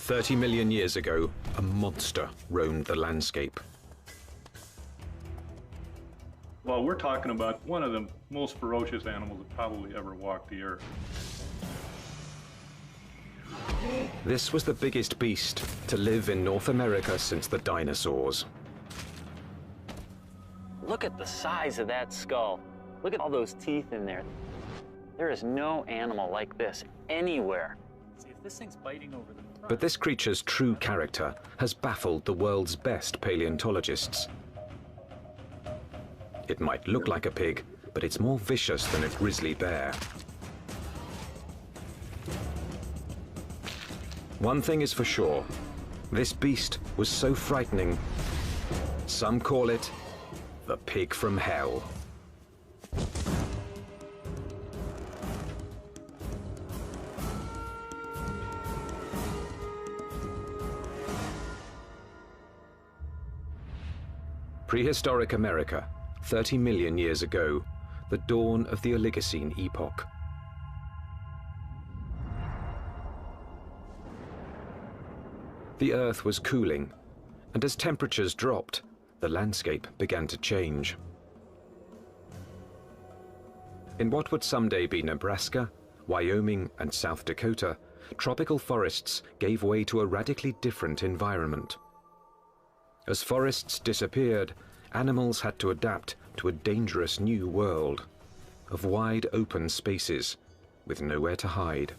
30 million years ago, a monster roamed the landscape. Well, we're talking about one of the most ferocious animals that probably ever walked the earth. This was the biggest beast to live in North America since the dinosaurs. Look at the size of that skull. Look at all those teeth in there. There is no animal like this anywhere. See, if this thing's biting over the front... But this creature's true character has baffled the world's best paleontologists. It might look like a pig, but it's more vicious than a grizzly bear. One thing is for sure, this beast was so frightening, some call it the pig from hell. Prehistoric America, 30 million years ago, the dawn of the Oligocene epoch. The Earth was cooling, and as temperatures dropped, the landscape began to change. In what would someday be Nebraska, Wyoming, and South Dakota, tropical forests gave way to a radically different environment. As forests disappeared, animals had to adapt to a dangerous new world of wide open spaces with nowhere to hide.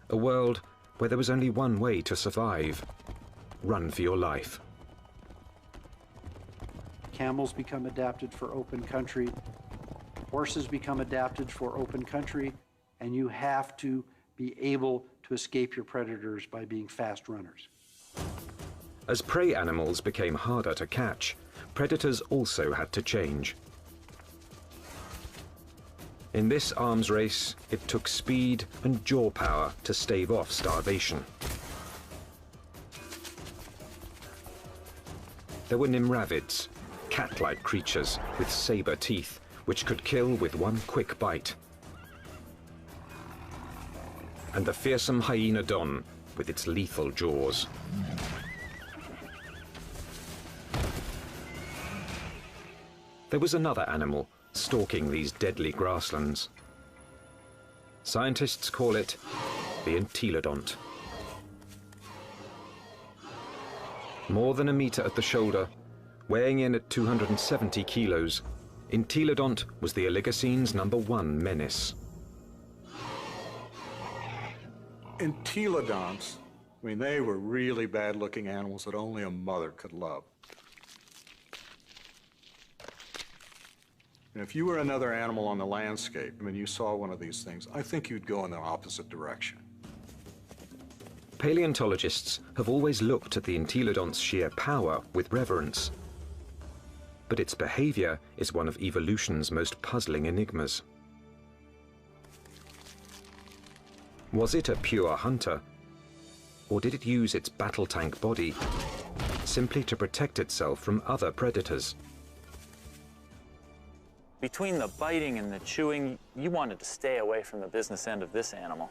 A world where there was only one way to survive: run for your life. Camels become adapted for open country, horses become adapted for open country, and you have to be able to escape your predators by being fast runners. As prey animals became harder to catch, predators also had to change. In this arms race, it took speed and jaw power to stave off starvation. There were nimravids, cat-like creatures with saber teeth, which could kill with one quick bite. And the fearsome hyenodon with its lethal jaws. There was another animal stalking these deadly grasslands. Scientists call it the entelodont. More than a meter at the shoulder, weighing in at 270 kilos, entelodont was the Oligocene's #1 menace. Entelodonts, I mean, they were really bad-looking animals that only a mother could love. And if you were another animal on the landscape and you saw one of these things, I think you'd go in the opposite direction. Paleontologists have always looked at the entelodont's sheer power with reverence. But its behavior is one of evolution's most puzzling enigmas. Was it a pure hunter, or did it use its battle tank body simply to protect itself from other predators? Between the biting and the chewing, you wanted to stay away from the business end of this animal.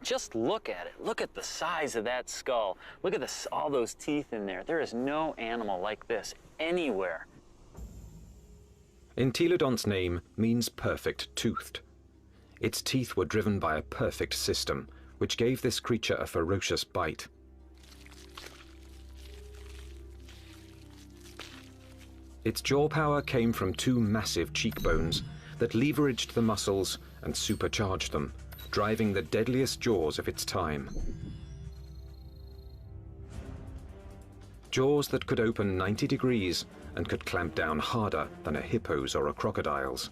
Just look at it. Look at the size of that skull. Look at all those teeth in there. There is no animal like this anywhere. Entelodont's name means perfect-toothed. Its teeth were driven by a perfect system, which gave this creature a ferocious bite. Its jaw power came from two massive cheekbones that leveraged the muscles and supercharged them, driving the deadliest jaws of its time. Jaws that could open 90 degrees and could clamp down harder than a hippo's or a crocodile's.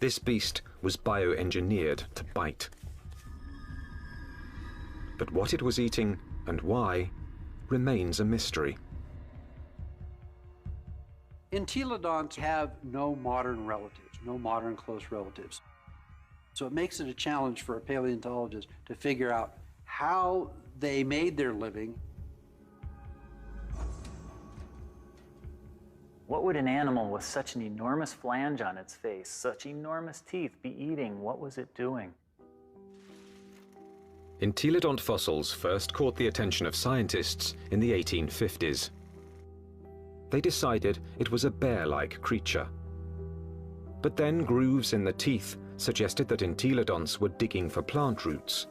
This beast was bioengineered to bite. But what it was eating and why remains a mystery. Entelodonts have no modern relatives, no modern close relatives. So it makes it a challenge for a paleontologist to figure out how they made their living. What would an animal with such an enormous flange on its face, such enormous teeth, be eating? What was it doing? Entelodont fossils first caught the attention of scientists in the 1850s. They decided it was a bear-like creature. But then grooves in the teeth suggested that entelodonts were digging for plant roots,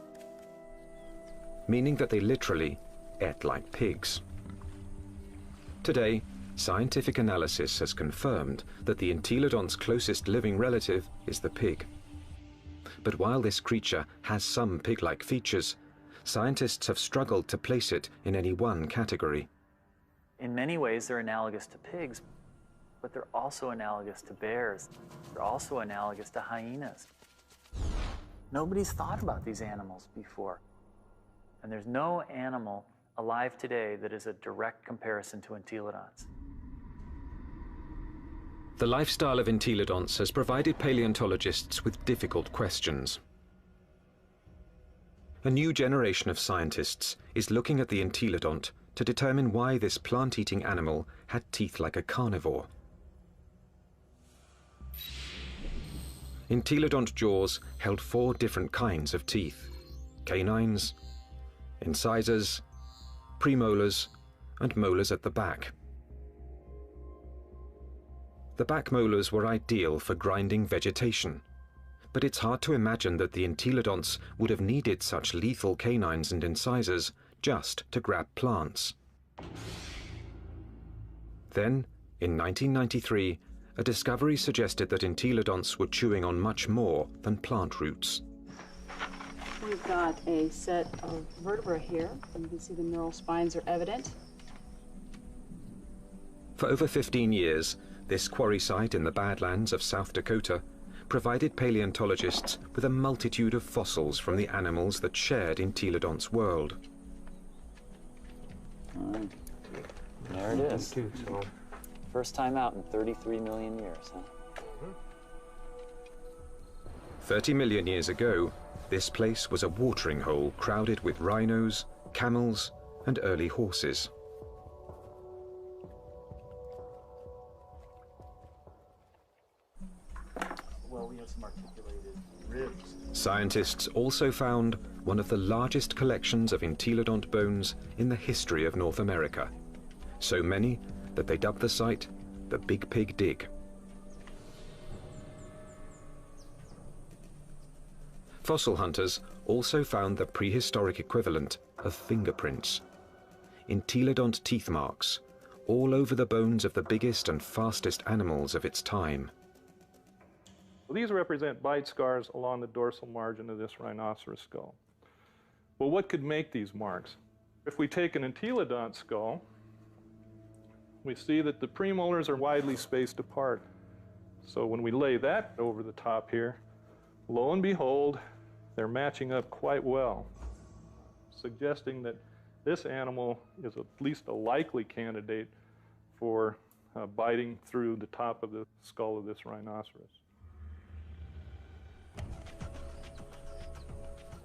meaning that they literally ate like pigs. Today, scientific analysis has confirmed that the entelodont's closest living relative is the pig. But while this creature has some pig-like features, scientists have struggled to place it in any one category. In many ways, they're analogous to pigs, but they're also analogous to bears. They're also analogous to hyenas. Nobody's thought about these animals before. And there's no animal alive today that is a direct comparison to entelodonts. The lifestyle of entelodonts has provided paleontologists with difficult questions. A new generation of scientists is looking at the entelodont to determine why this plant-eating animal had teeth like a carnivore. Entelodont jaws held 4 different kinds of teeth: canines, incisors, premolars, and molars at the back. The back molars were ideal for grinding vegetation, but it's hard to imagine that the entelodonts would have needed such lethal canines and incisors just to grab plants. Then, in 1993, a discovery suggested that entelodonts were chewing on much more than plant roots. We've got a set of vertebrae here. You can see the neural spines are evident. For over 15 years, this quarry site in the Badlands of South Dakota provided paleontologists with a multitude of fossils from the animals that shared entelodonts' world. There it is. First time out in 33 million years, huh? 30 million years ago, this place was a watering hole crowded with rhinos, camels, and early horses. Well, we have some articulated ribs. Scientists also found one of the largest collections of entelodont bones in the history of North America. So many that they dubbed the site the Big Pig Dig. Fossil hunters also found the prehistoric equivalent of fingerprints, entelodont teeth marks, all over the bones of the biggest and fastest animals of its time. These represent bite scars along the dorsal margin of this rhinoceros skull. Well, what could make these marks? If we take an entelodont skull, we see that the premolars are widely spaced apart. So when we lay that over the top here, lo and behold, they're matching up quite well, suggesting that this animal is at least a likely candidate for biting through the top of the skull of this rhinoceros.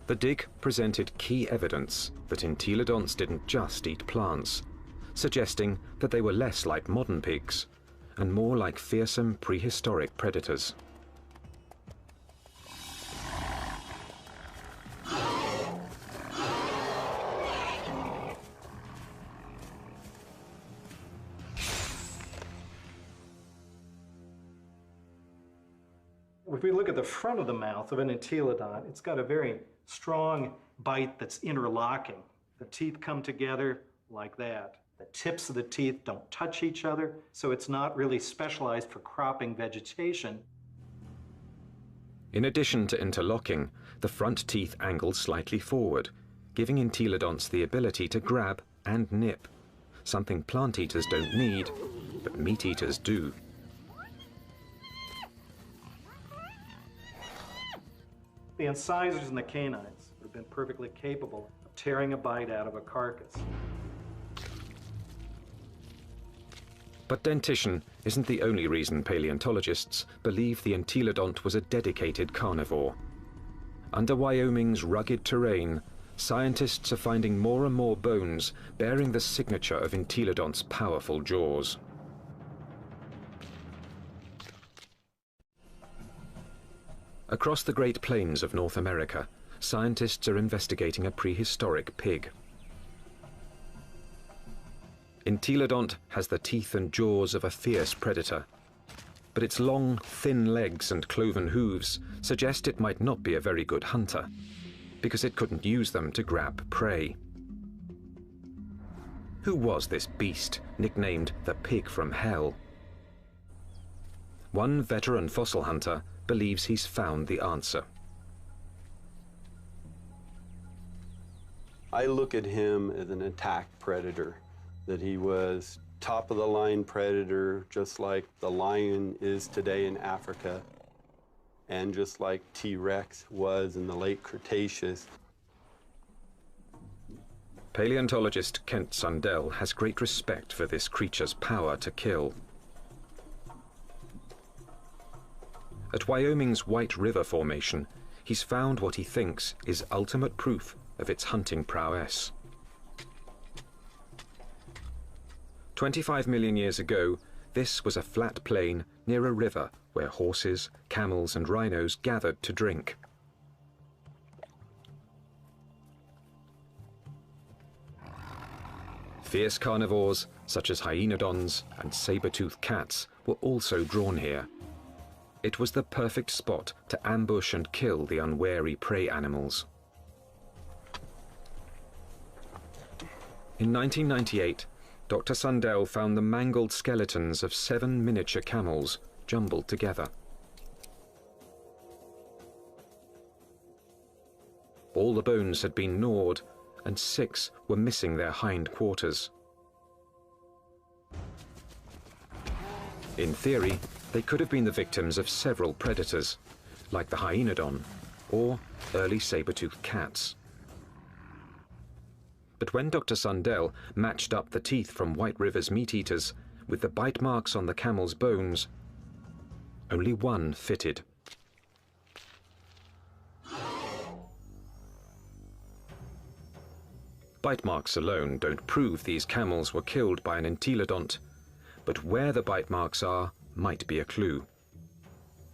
The dig presented key evidence that entelodonts didn't just eat plants, suggesting that they were less like modern pigs and more like fearsome prehistoric predators. If we look at the front of the mouth of an entelodont, it's got a very strong bite that's interlocking. The teeth come together like that. The tips of the teeth don't touch each other, so it's not really specialized for cropping vegetation. In addition to interlocking, the front teeth angled slightly forward, giving entelodonts the ability to grab and nip, something plant eaters don't need, but meat eaters do. The incisors and the canines have been perfectly capable of tearing a bite out of a carcass. But dentition isn't the only reason paleontologists believe the entelodont was a dedicated carnivore. Under Wyoming's rugged terrain, scientists are finding more and more bones bearing the signature of entelodont's powerful jaws. Across the Great Plains of North America, scientists are investigating a prehistoric pig. Entelodont has the teeth and jaws of a fierce predator, but its long, thin legs and cloven hooves suggest it might not be a very good hunter, because it couldn't use them to grab prey. Who was this beast, nicknamed the Pig from Hell? One veteran fossil hunter believes he's found the answer. I look at him as an attack predator, that he was top-of-the-line predator, just like the lion is today in Africa, and just like T-Rex was in the late Cretaceous. Paleontologist Kent Sundell has great respect for this creature's power to kill. At Wyoming's White River Formation, he's found what he thinks is ultimate proof of its hunting prowess. 25 million years ago, this was a flat plain near a river where horses, camels and rhinos gathered to drink. Fierce carnivores, such as hyenodons and saber-toothed cats, were also drawn here. It was the perfect spot to ambush and kill the unwary prey animals. In 1998, Dr. Sundell found the mangled skeletons of 7 miniature camels jumbled together. All the bones had been gnawed, and 6 were missing their hind quarters. In theory, they could have been the victims of several predators, like the hyenodon or early saber-toothed cats. But when Dr. Sundell matched up the teeth from White River's meat-eaters with the bite marks on the camel's bones, only one fitted. Bite marks alone don't prove these camels were killed by an entelodont, but where the bite marks are might be a clue.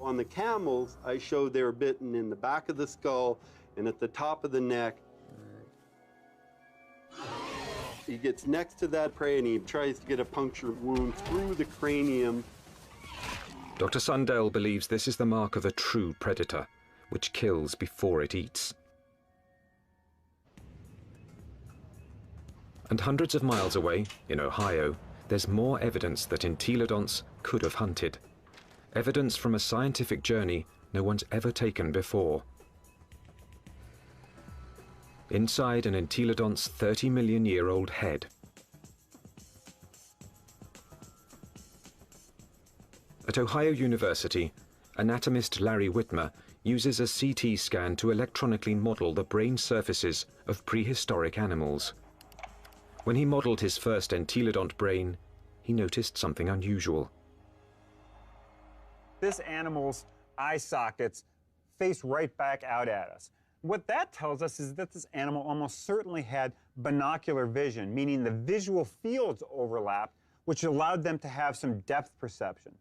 On the camels, I showed they were bitten in the back of the skull and at the top of the neck. He gets next to that prey and he tries to get a puncture wound through the cranium. Dr. Sundell believes this is the mark of a true predator, which kills before it eats. And hundreds of miles away, in Ohio, there's more evidence that entelodonts could have hunted. Evidence from a scientific journey no one's ever taken before. Inside an entelodont's 30-million-year-old head. At Ohio University, anatomist Larry Whitmer uses a CT scan to electronically model the brain surfaces of prehistoric animals. When he modeled his first entelodont brain, he noticed something unusual. This animal's eye sockets face right back out at us. What that tells us is that this animal almost certainly had binocular vision, meaning the visual fields overlapped, which allowed them to have some depth perception.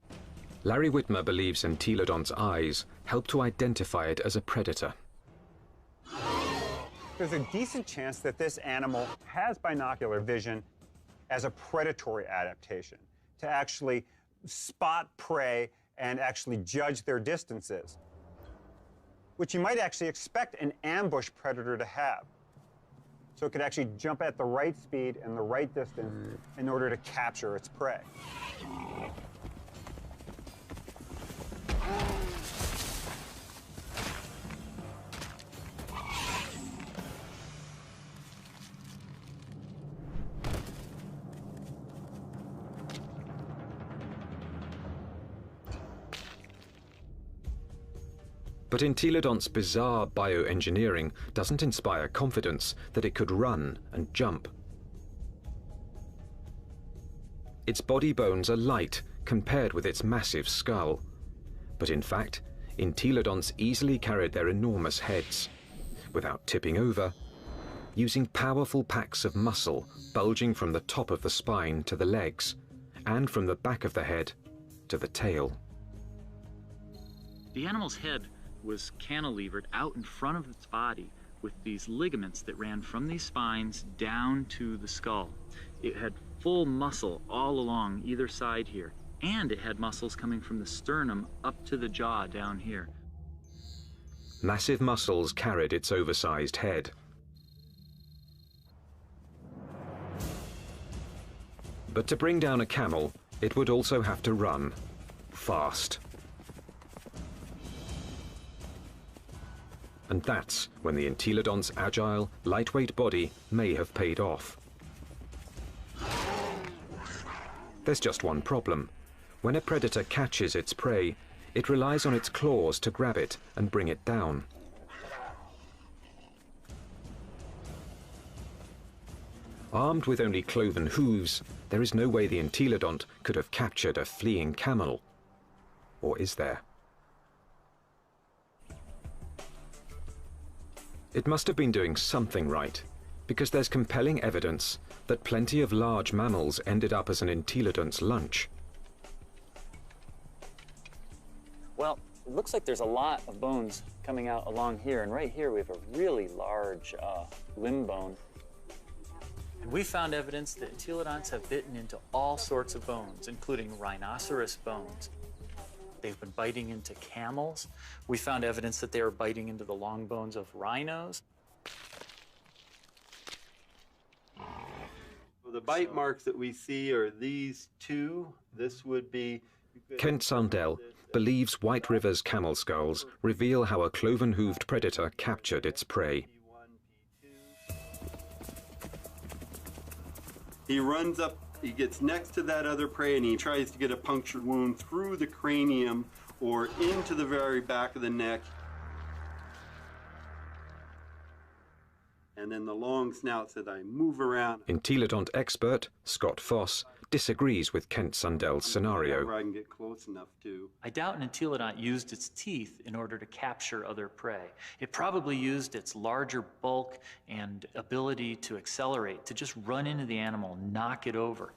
Larry Whitmer believes entelodont's eyes help to identify it as a predator. There's a decent chance that this animal has binocular vision as a predatory adaptation, to actually spot prey and actually judge their distances, which you might actually expect an ambush predator to have. So it could actually jump at the right speed and the right distance in order to capture its prey. But entelodont's bizarre bioengineering doesn't inspire confidence that it could run and jump. Its body bones are light compared with its massive skull. But in fact, entelodonts easily carried their enormous heads, without tipping over, using powerful packs of muscle bulging from the top of the spine to the legs, and from the back of the head to the tail. The animal's head was cantilevered out in front of its body with these ligaments that ran from these spines down to the skull. It had full muscle all along either side here, and it had muscles coming from the sternum up to the jaw down here. Massive muscles carried its oversized head. But to bring down a camel, it would also have to run fast. And that's when the entelodont's agile, lightweight body may have paid off. There's just one problem. When a predator catches its prey, it relies on its claws to grab it and bring it down. Armed with only cloven hooves, there is no way the entelodont could have captured a fleeing camel. Or is there? It must have been doing something right, because there's compelling evidence that plenty of large mammals ended up as an entelodont's lunch. Well, it looks like there's a lot of bones coming out along here, and right here we have a really large limb bone. And we found evidence that entelodonts have bitten into all sorts of bones, including rhinoceros bones. They've been biting into camels. We found evidence that they were biting into the long bones of rhinos. Well, the bite marks that we see are these two. This would be... Kent Sundell believes White River's camel skulls reveal how a cloven-hooved predator captured its prey. He runs up, he gets next to that other prey, and he tries to get a punctured wound through the cranium or into the very back of the neck. And then the long snouts that I move around. Entelodont expert Scott Foss disagrees with Kent Sundell's scenario. I can get close enough to. I doubt an entelodont used its teeth in order to capture other prey. It probably used its larger bulk and ability to accelerate to just run into the animal, knock it over.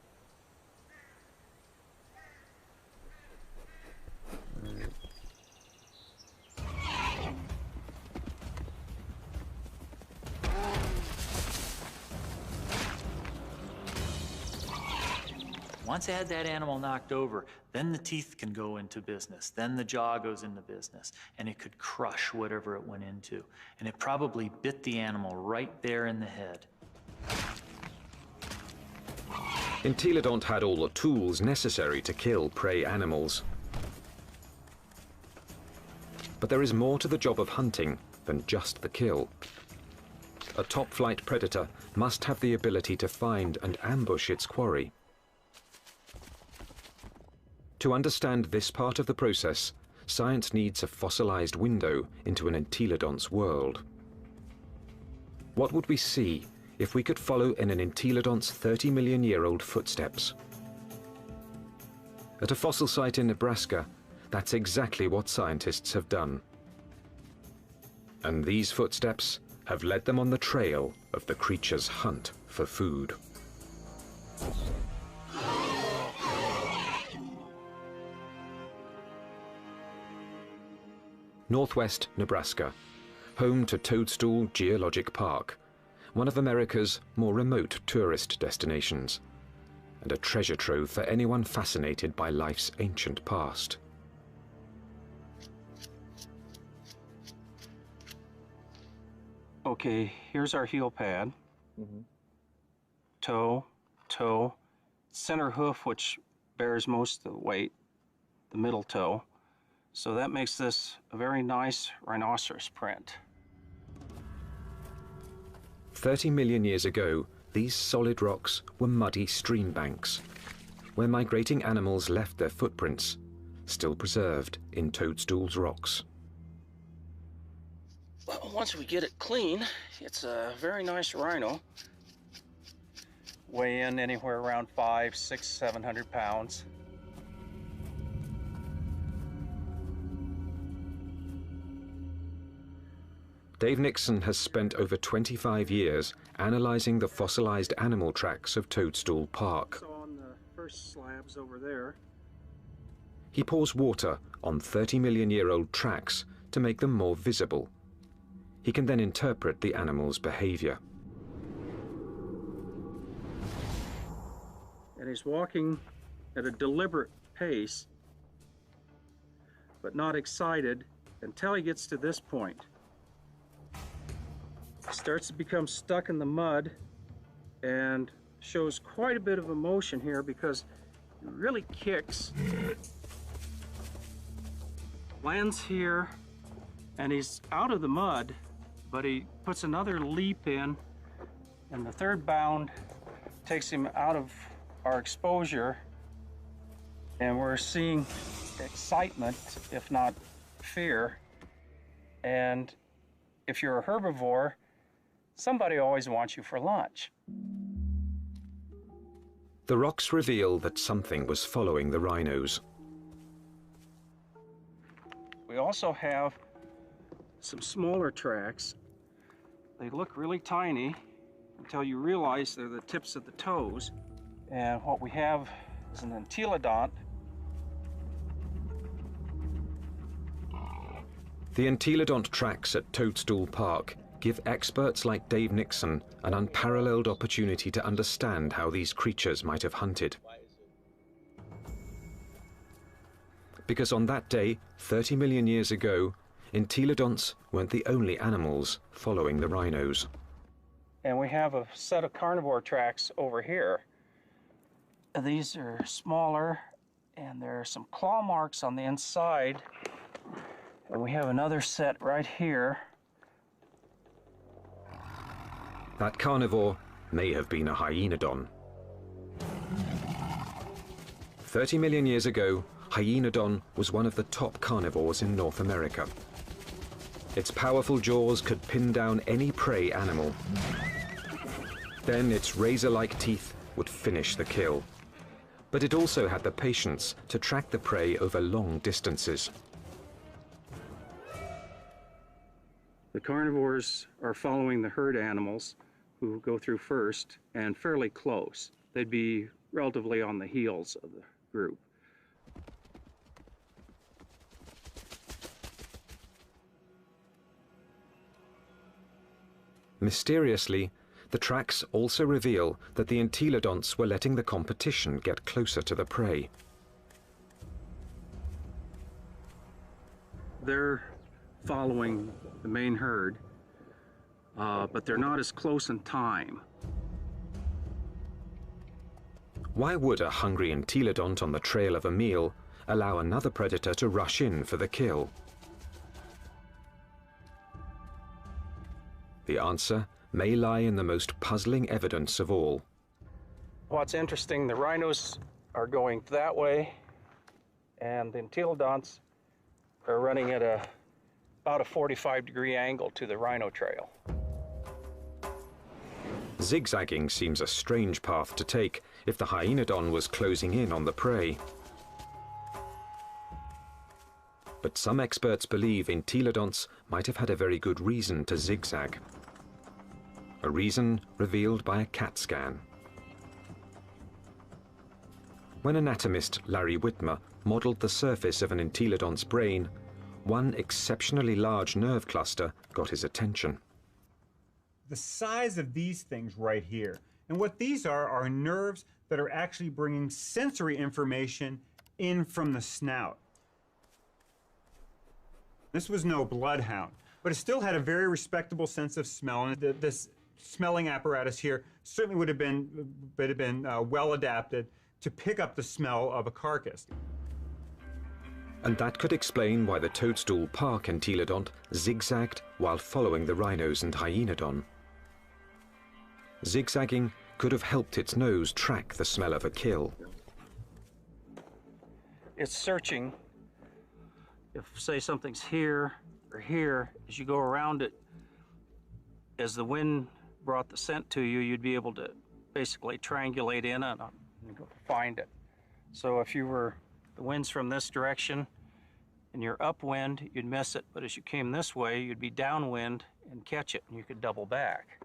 Once I had that animal knocked over, then the teeth can go into business, then the jaw goes into business, and it could crush whatever it went into. And it probably bit the animal right there in the head. Entelodont had all the tools necessary to kill prey animals. But there is more to the job of hunting than just the kill. A top-flight predator must have the ability to find and ambush its quarry. To understand this part of the process, science needs a fossilized window into an entelodont's world. What would we see if we could follow in an entelodont's 30-million-year-old footsteps? At a fossil site in Nebraska, that's exactly what scientists have done. And these footsteps have led them on the trail of the creature's hunt for food. Northwest Nebraska, home to Toadstool Geologic Park, one of America's more remote tourist destinations, and a treasure trove for anyone fascinated by life's ancient past. Okay, here's our heel pad. Toe, toe, center hoof, which bears most of the weight, the middle toe. So that makes this a very nice rhinoceros print. 30 million years ago, these solid rocks were muddy stream banks, where migrating animals left their footprints, still preserved in Toadstool's rocks. Well, once we get it clean, it's a very nice rhino. Weigh in anywhere around 500, 600, 700 pounds. Dave Nixon has spent over 25 years analyzing the fossilized animal tracks of Toadstool Park. So on the first slabs over there. He pours water on 30-million-year-old tracks to to make them more visible. He can then interpret the animal's behavior. And he's walking at a deliberate pace, but not excited until he gets to this point. He starts to become stuck in the mud and shows quite a bit of emotion here because he really kicks, lands here, and he's out of the mud, but he puts another leap in, and the third bound takes him out of our exposure, and we're seeing excitement, if not fear. And if you're a herbivore, somebody always wants you for lunch. The rocks reveal that something was following the rhinos. We also have some smaller tracks. They look really tiny until you realize they're the tips of the toes. And what we have is an entelodont. The entelodont tracks at Toadstool Park give experts like Dave Nixon an unparalleled opportunity to understand how these creatures might have hunted. Because on that day, 30 million years ago, entelodonts weren't the only animals following the rhinos. And we have a set of carnivore tracks over here. These are smaller, and there are some claw marks on the inside. And we have another set right here. That carnivore may have been a hyenodon. 30 million years ago, hyenodon was one of the top carnivores in North America. Its powerful jaws could pin down any prey animal. Then its razor-like teeth would finish the kill. But it also had the patience to track the prey over long distances. The carnivores are following the herd animals who go through first and fairly close. They'd be relatively on the heels of the group. Mysteriously, the tracks also reveal that the entelodonts were letting the competition get closer to the prey. They're following the main herd, but they're not as close in time. Why would a hungry entelodont on the trail of a meal allow another predator to rush in for the kill? The answer may lie in the most puzzling evidence of all. What's interesting, the rhinos are going that way, and the entelodonts are running at about a 45-degree angle to the rhino trail. Zigzagging seems a strange path to take if the hyenodon was closing in on the prey. But some experts believe entelodonts might have had a very good reason to zigzag. A reason revealed by a CAT scan. When anatomist Larry Whitmer modeled the surface of an entelodont's brain, one exceptionally large nerve cluster got his attention. The size of these things right here, and what these are nerves that are actually bringing sensory information in from the snout. This was no bloodhound, but it still had a very respectable sense of smell, and this smelling apparatus here certainly would have been well adapted to pick up the smell of a carcass. And that could explain why the Toadstool Park entelodont zigzagged while following the rhinos and hyenodon. Zigzagging could have helped its nose track the smell of a kill. It's searching. If, say, something's here or here, as you go around it, as the wind brought the scent to you, you'd be able to basically triangulate in on it and go find it. So if you were, the wind's from this direction and you're upwind, you'd miss it, but as you came this way, you'd be downwind and catch it, and you could double back.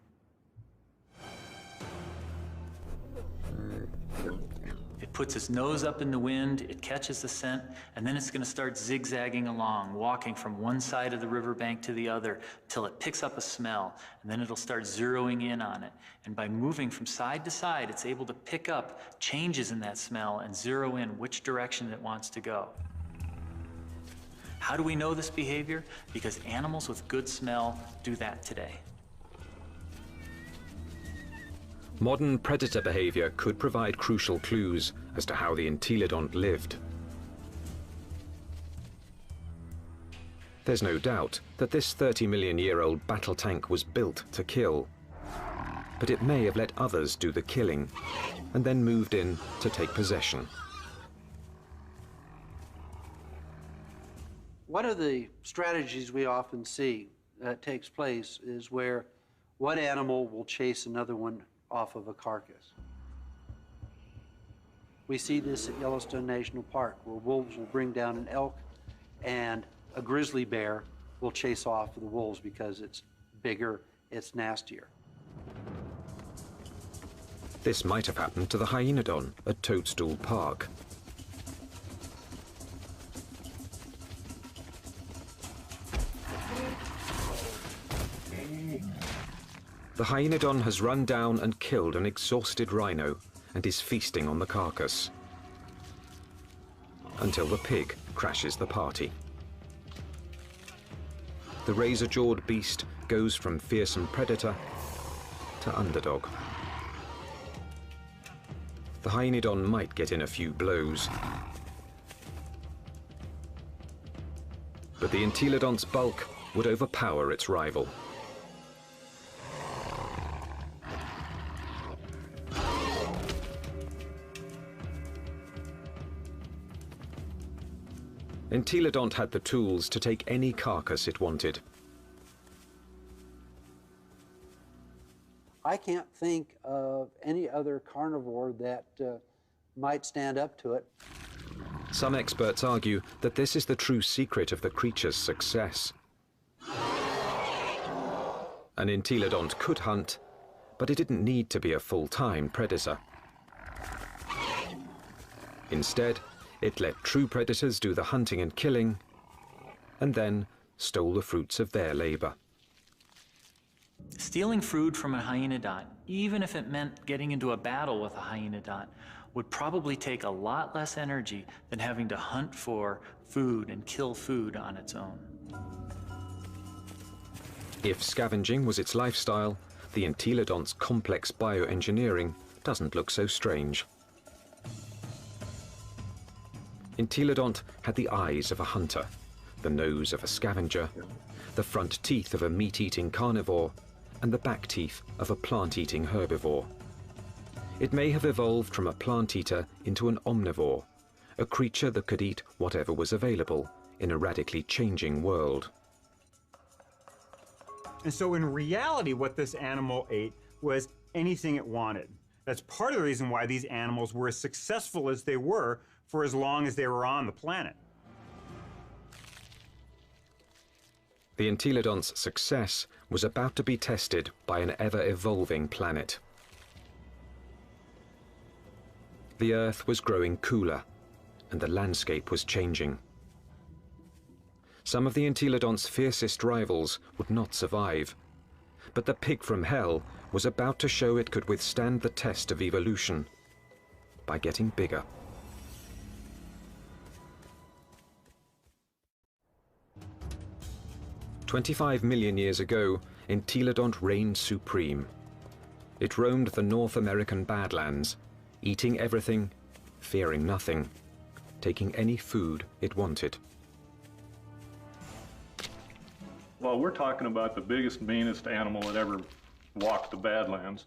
It puts its nose up in the wind, it catches the scent, and then it's going to start zigzagging along, walking from one side of the riverbank to the other until it picks up a smell, and then it'll start zeroing in on it. And by moving from side to side, it's able to pick up changes in that smell and zero in which direction it wants to go. How do we know this behavior? Because animals with good smell do that today. Modern predator behavior could provide crucial clues as to how the entelodont lived. There's no doubt that this 30-million-year-old battle tank was built to kill, but it may have let others do the killing and then moved in to take possession. One of the strategies we often see that takes place is where one animal will chase another one off of a carcass. We see this at Yellowstone National Park, where wolves will bring down an elk and a grizzly bear will chase off the wolves because it's bigger, it's nastier. This might have happened to the hyenodon at Toadstool Park. The hyenodon has run down and killed an exhausted rhino and is feasting on the carcass until the pig crashes the party. The razor-jawed beast goes from fearsome predator to underdog. The hyenodon might get in a few blows, but the entelodont's bulk would overpower its rival. Entelodont had the tools to take any carcass it wanted. I can't think of any other carnivore that might stand up to it. Some experts argue that this is the true secret of the creature's success. An entelodont could hunt, but it didn't need to be a full-time predator. Instead, it let true predators do the hunting and killing, and then stole the fruits of their labor. Stealing food from a hyenodont, even if it meant getting into a battle with a hyenodont, would probably take a lot less energy than having to hunt for food and kill food on its own. If scavenging was its lifestyle, the entelodont's complex bioengineering doesn't look so strange. Entelodont had the eyes of a hunter, the nose of a scavenger, the front teeth of a meat-eating carnivore, and the back teeth of a plant-eating herbivore. It may have evolved from a plant-eater into an omnivore, a creature that could eat whatever was available in a radically changing world. And so in reality, what this animal ate was anything it wanted. That's part of the reason why these animals were as successful as they were for as long as they were on the planet. The entelodont's success was about to be tested by an ever-evolving planet. The Earth was growing cooler, and the landscape was changing. Some of the entelodont's fiercest rivals would not survive, but the pig from hell was about to show it could withstand the test of evolution by getting bigger. "25 million years ago, entelodont reigned supreme. It roamed the North American Badlands, eating everything, fearing nothing, taking any food it wanted." Well, we're talking about the biggest, meanest animal that ever walked the Badlands,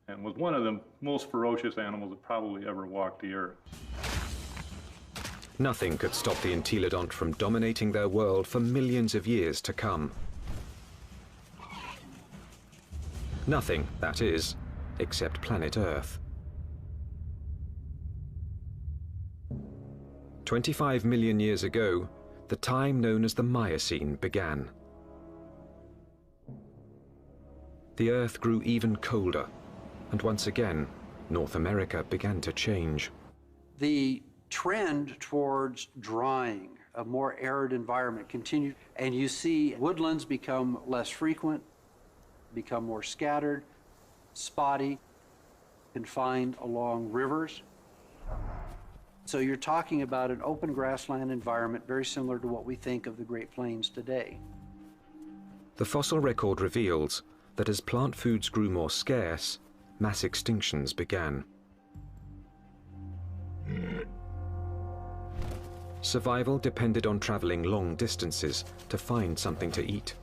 and was one of the most ferocious animals that probably ever walked the earth. Nothing could stop the entelodont from dominating their world for millions of years to come. Nothing, that is, except planet Earth. 25 million years ago, the time known as the Miocene began. The Earth grew even colder, and once again, North America began to change. The trend towards drying, a more arid environment continued, and you see woodlands become less frequent, become more scattered, spotty, confined along rivers. So you're talking about an open grassland environment very similar to what we think of the Great Plains today. The fossil record reveals that as plant foods grew more scarce, mass extinctions began. Survival depended on traveling long distances to find something to eat.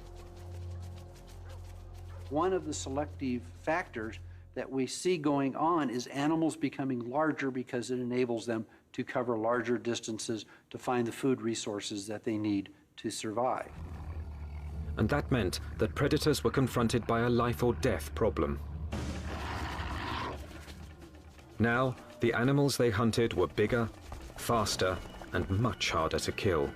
One of the selective factors that we see going on is animals becoming larger because it enables them to cover larger distances to find the food resources that they need to survive. And that meant that predators were confronted by a life or death problem. Now, the animals they hunted were bigger, faster, and much harder to kill.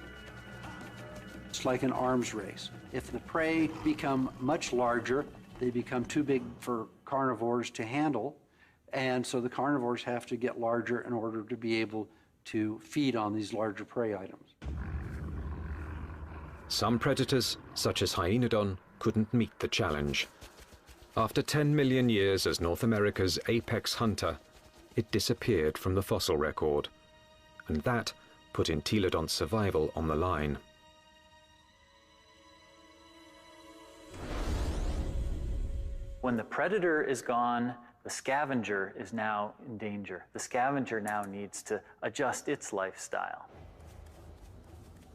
It's like an arms race. If the prey become much larger, they become too big for carnivores to handle, and so the carnivores have to get larger in order to be able to feed on these larger prey items. Some predators, such as Hyaenodon, couldn't meet the challenge. After 10 million years as North America's apex hunter, it disappeared from the fossil record, and that put Entelodon's survival on the line. When the predator is gone, the scavenger is now in danger. The scavenger now needs to adjust its lifestyle.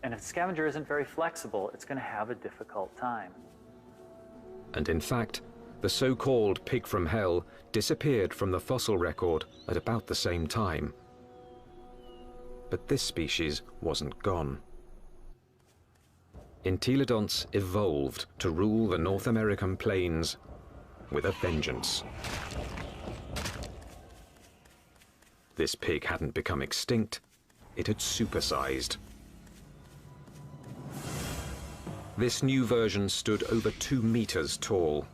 And if the scavenger isn't very flexible, it's going to have a difficult time. And in fact, the so-called pig from hell disappeared from the fossil record at about the same time. But this species wasn't gone. Entelodonts evolved to rule the North American plains with a vengeance. This pig hadn't become extinct, it had supersized. This new version stood over 2 meters tall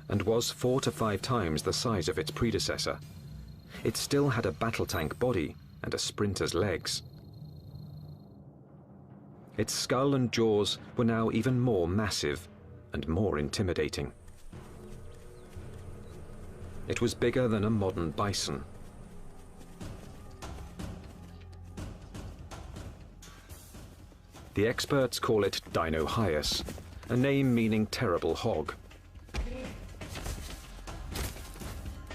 and was 4 to 5 times the size of its predecessor. It still had a battle tank body and a sprinter's legs. Its skull and jaws were now even more massive and more intimidating. It was bigger than a modern bison. The experts call it Dinohyus, a name meaning terrible hog.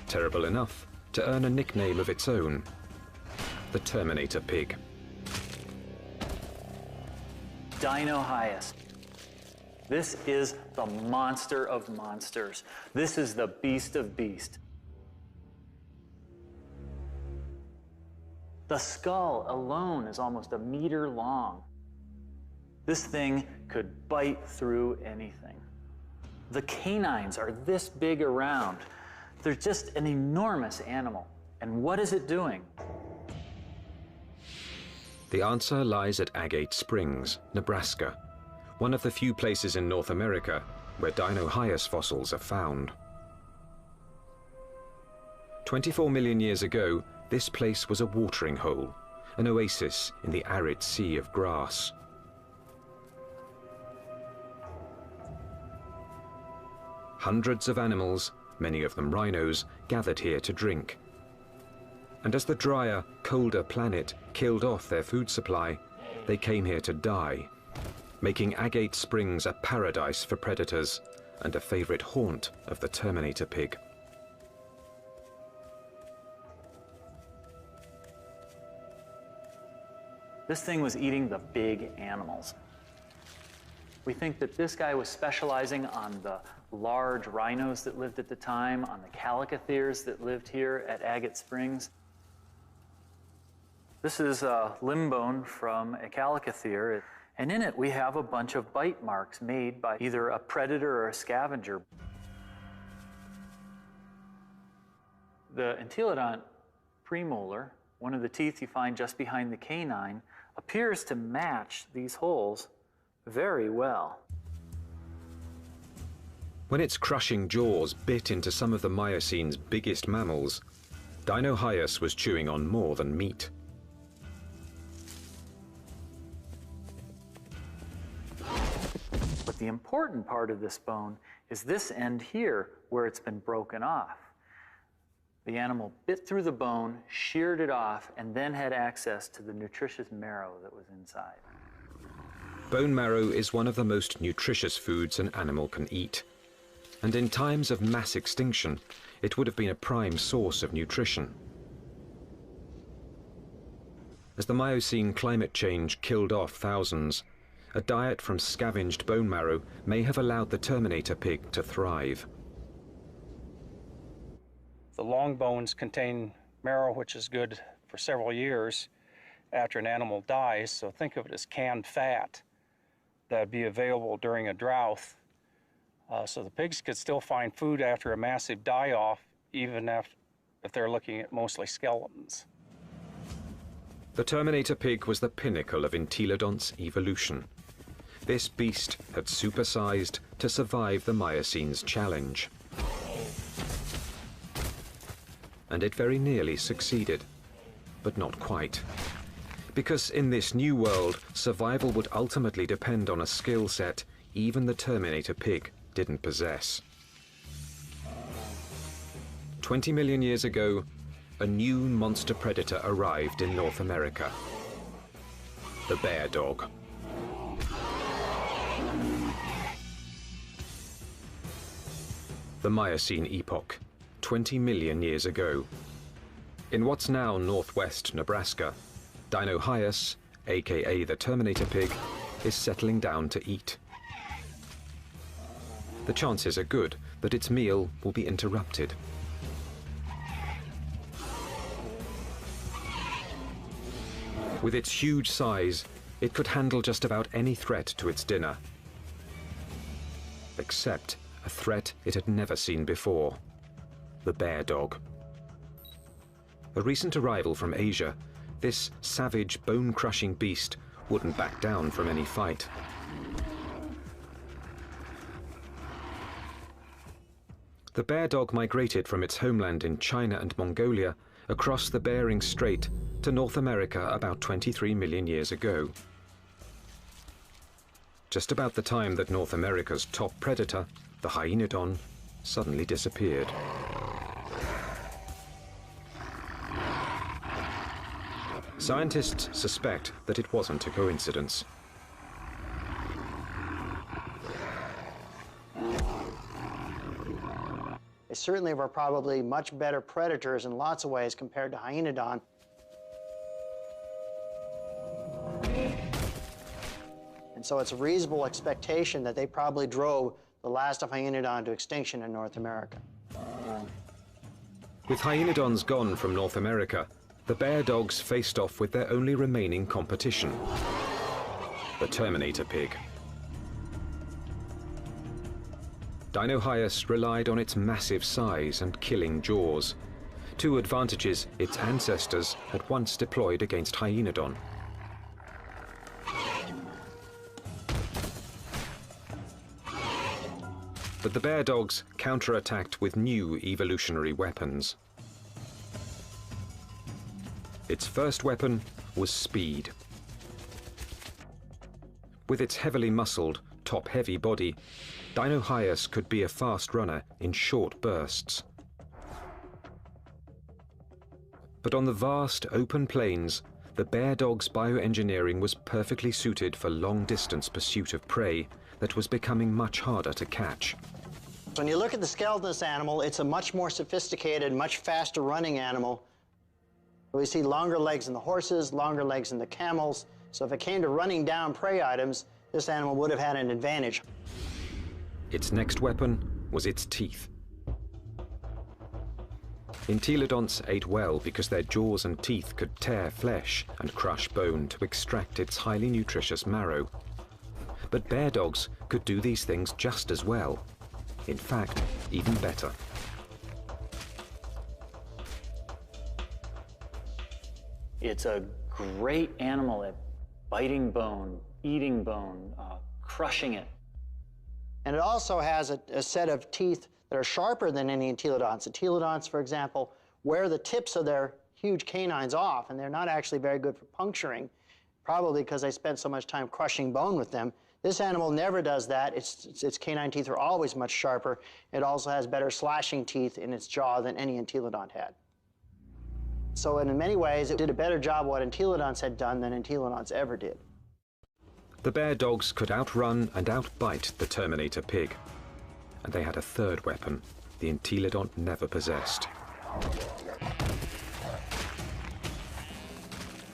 Terrible enough to earn a nickname of its own, the Terminator pig. Dinohyus. This is the monster of monsters. This is the beast of beasts. The skull alone is almost 1 meter long. This thing could bite through anything. The canines are this big around. They're just an enormous animal. And what is it doing? The answer lies at Agate Springs, Nebraska, one of the few places in North America where Dinohyus fossils are found. 24 million years ago, this place was a watering hole, an oasis in the arid sea of grass. Hundreds of animals, many of them rhinos, gathered here to drink. And as the drier, colder planet killed off their food supply, they came here to die, making Agate Springs a paradise for predators and a favorite haunt of the Terminator pig. This thing was eating the big animals. We think that this guy was specializing on the large rhinos that lived at the time, on the calicotheres that lived here at Agate Springs. This is a limb bone from a calicothere, and in it we have a bunch of bite marks made by either a predator or a scavenger. The Entelodont premolar, one of the teeth you find just behind the canine, appears to match these holes very well. When its crushing jaws bit into some of the Miocine's biggest mammals, Dinohyus was chewing on more than meat. But the important part of this bone is this end here where it's been broken off. The animal bit through the bone, sheared it off, and then had access to the nutritious marrow that was inside. Bone marrow is one of the most nutritious foods an animal can eat. And in times of mass extinction, it would have been a prime source of nutrition. As the Miocene climate change killed off thousands, a diet from scavenged bone marrow may have allowed the Terminator pig to thrive. The long bones contain marrow, which is good for several years after an animal dies, so think of it as canned fat that would be available during a drought. So the pigs could still find food after a massive die-off, even if they're looking at mostly skeletons. The Terminator pig was the pinnacle of entelodont's evolution. This beast had supersized to survive the Miocene's challenge. And it very nearly succeeded, but not quite. Because in this new world, survival would ultimately depend on a skill set even the Terminator pig didn't possess. 20 million years ago, a new monster predator arrived in North America. The bear dog. The Miocene epoch, 20 million years ago. In what's now northwest Nebraska, Dinohyus, aka the Terminator pig, is settling down to eat. The chances are good that its meal will be interrupted. With its huge size, it could handle just about any threat to its dinner, except a threat it had never seen before, the bear dog. A recent arrival from Asia, this savage, bone-crushing beast wouldn't back down from any fight. The bear dog migrated from its homeland in China and Mongolia across the Bering Strait to North America about 23 million years ago. Just about the time that North America's top predator, the hyenodon, suddenly disappeared. Scientists suspect that it wasn't a coincidence. They certainly were probably much better predators in lots of ways compared to hyenodon. And so it's a reasonable expectation that they probably drove the last of hyenodon to extinction in North America. With hyenodons gone from North America, the bear dogs faced off with their only remaining competition, the Terminator pig. Dinohyus relied on its massive size and killing jaws, two advantages its ancestors had once deployed against hyenodon. But the bear dogs counterattacked with new evolutionary weapons. Its first weapon was speed. With its heavily muscled, top-heavy body, Dinohyus could be a fast runner in short bursts. But on the vast, open plains, the bear dog's bioengineering was perfectly suited for long-distance pursuit of prey that was becoming much harder to catch. When you look at the skeleton of this animal, it's a much more sophisticated, much faster running animal. We see longer legs in the horses, longer legs in the camels. So if it came to running down prey items, this animal would have had an advantage. Its next weapon was its teeth. Entelodonts ate well because their jaws and teeth could tear flesh and crush bone to extract its highly nutritious marrow. But bear dogs could do these things just as well. In fact, even better. It's a great animal at biting bone, eating bone, crushing it. And it also has a set of teeth that are sharper than any entelodonts. Entelodonts, for example, wear the tips of their huge canines off, and they're not actually very good for puncturing, probably because they spent so much time crushing bone with them. This animal never does that. Its canine teeth are always much sharper. It also has better slashing teeth in its jaw than any entelodont had. So in many ways, it did a better job of what entelodonts had done than entelodonts ever did. The bear dogs could outrun and outbite the Terminator pig. And they had a third weapon the entelodont never possessed.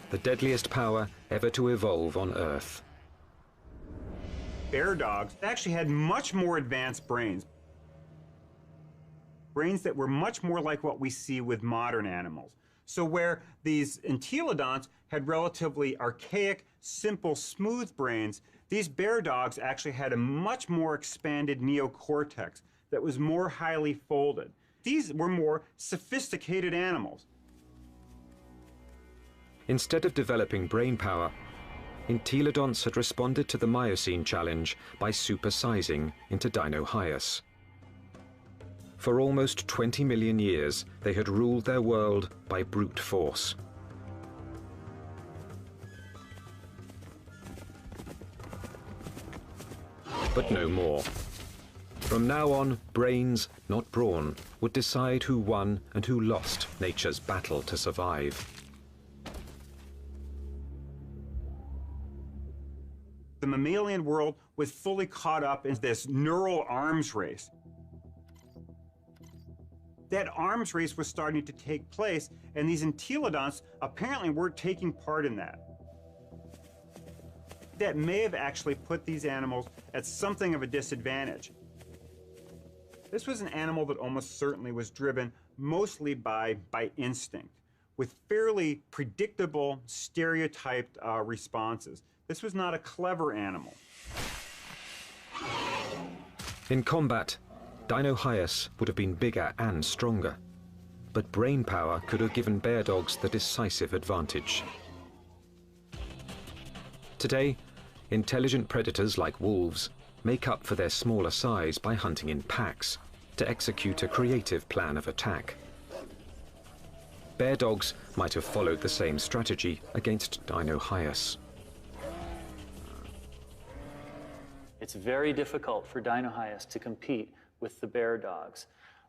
The deadliest power ever to evolve on Earth. Bear dogs actually had much more advanced brains. Brains that were much more like what we see with modern animals. So where these entelodonts had relatively archaic, simple, smooth brains, these bear dogs actually had a much more expanded neocortex that was more highly folded. These were more sophisticated animals. Instead of developing brain power, entelodonts had responded to the Miocene challenge by supersizing into Dinohyus. For almost 20 million years, they had ruled their world by brute force. But no more. From now on, brains, not brawn, would decide who won and who lost nature's battle to survive. The mammalian world was fully caught up in this neural arms race. That arms race was starting to take place, and these entelodonts apparently weren't taking part in that. That may have actually put these animals at something of a disadvantage. This was an animal that almost certainly was driven mostly by instinct, with fairly predictable, stereotyped responses. This was not a clever animal. In combat, Dinohyus would have been bigger and stronger, but brain power could have given bear dogs the decisive advantage. Today, intelligent predators like wolves make up for their smaller size by hunting in packs to execute a creative plan of attack. Bear dogs might have followed the same strategy against Dinohyus. It's very difficult for Dinohyus to compete with the bear dogs.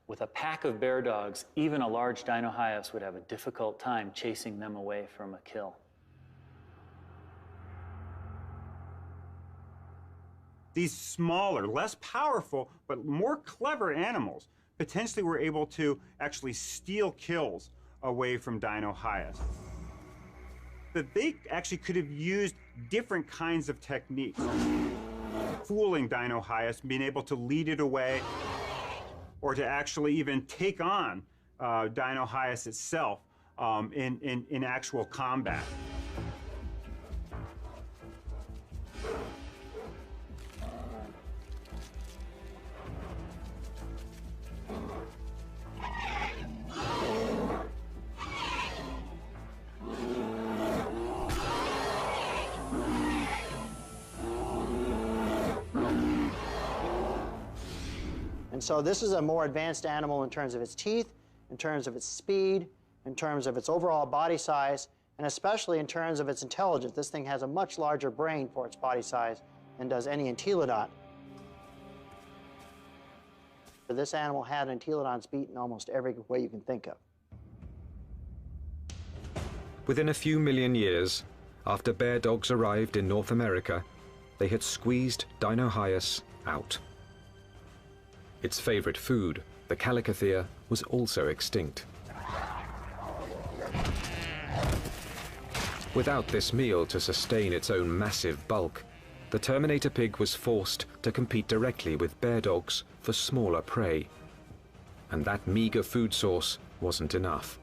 With a pack of bear dogs, even a large Dinohyus would have a difficult time chasing them away from a kill. These smaller, less powerful, but more clever animals potentially were able to actually steal kills away from Dinohyus. That they actually could have used different kinds of techniques. Fooling Dinohyus, being able to lead it away, or to actually even take on Dinohyus itself in actual combat. And so this is a more advanced animal in terms of its teeth, in terms of its speed, in terms of its overall body size, and especially in terms of its intelligence. This thing has a much larger brain for its body size than does any entelodont. This animal had entelodonts beat in almost every way you can think of. Within a few million years, after bear dogs arrived in North America, they had squeezed Dinohyus out. Its favorite food, the calicothea, was also extinct. Without this meal to sustain its own massive bulk, the Terminator pig was forced to compete directly with bear dogs for smaller prey. And that meager food source wasn't enough.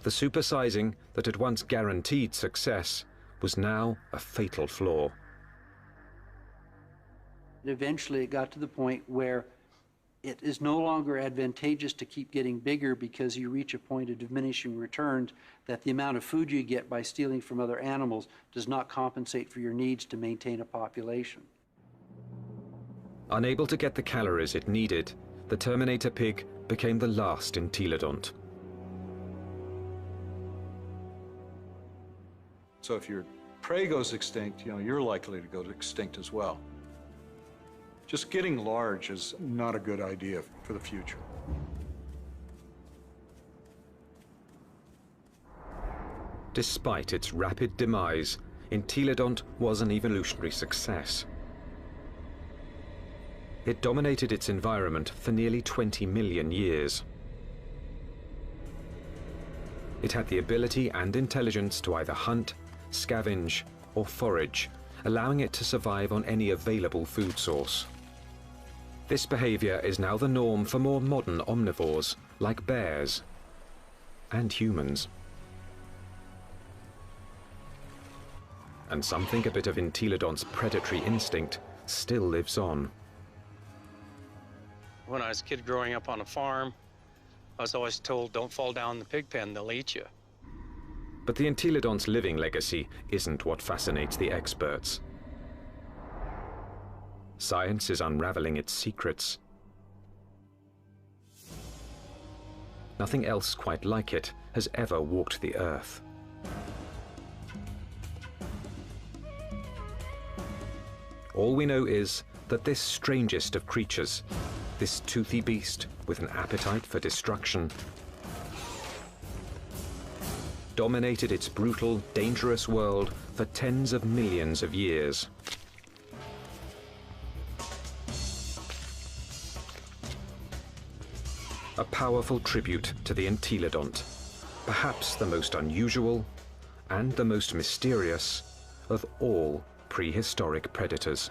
The supersizing that had once guaranteed success was now a fatal flaw. Eventually, it got to the point where it is no longer advantageous to keep getting bigger because you reach a point of diminishing returns, that the amount of food you get by stealing from other animals does not compensate for your needs to maintain a population. Unable to get the calories it needed, the Terminator pig became the last entelodont. So if your prey goes extinct, you're likely to go extinct as well. Just getting large is not a good idea for the future. Despite its rapid demise, entelodont was an evolutionary success. It dominated its environment for nearly 20 million years. It had the ability and intelligence to either hunt, scavenge, or forage, allowing it to survive on any available food source. This behavior is now the norm for more modern omnivores, like bears and humans. And some think a bit of entelodont's predatory instinct still lives on. When I was a kid growing up on a farm, I was always told, don't fall down the pig pen, they'll eat you. But the entelodont's living legacy isn't what fascinates the experts. Science is unraveling its secrets. Nothing else quite like it has ever walked the earth. All we know is that this strangest of creatures, this toothy beast with an appetite for destruction, dominated its brutal, dangerous world for tens of millions of years. A powerful tribute to the entelodont, perhaps the most unusual and the most mysterious of all prehistoric predators.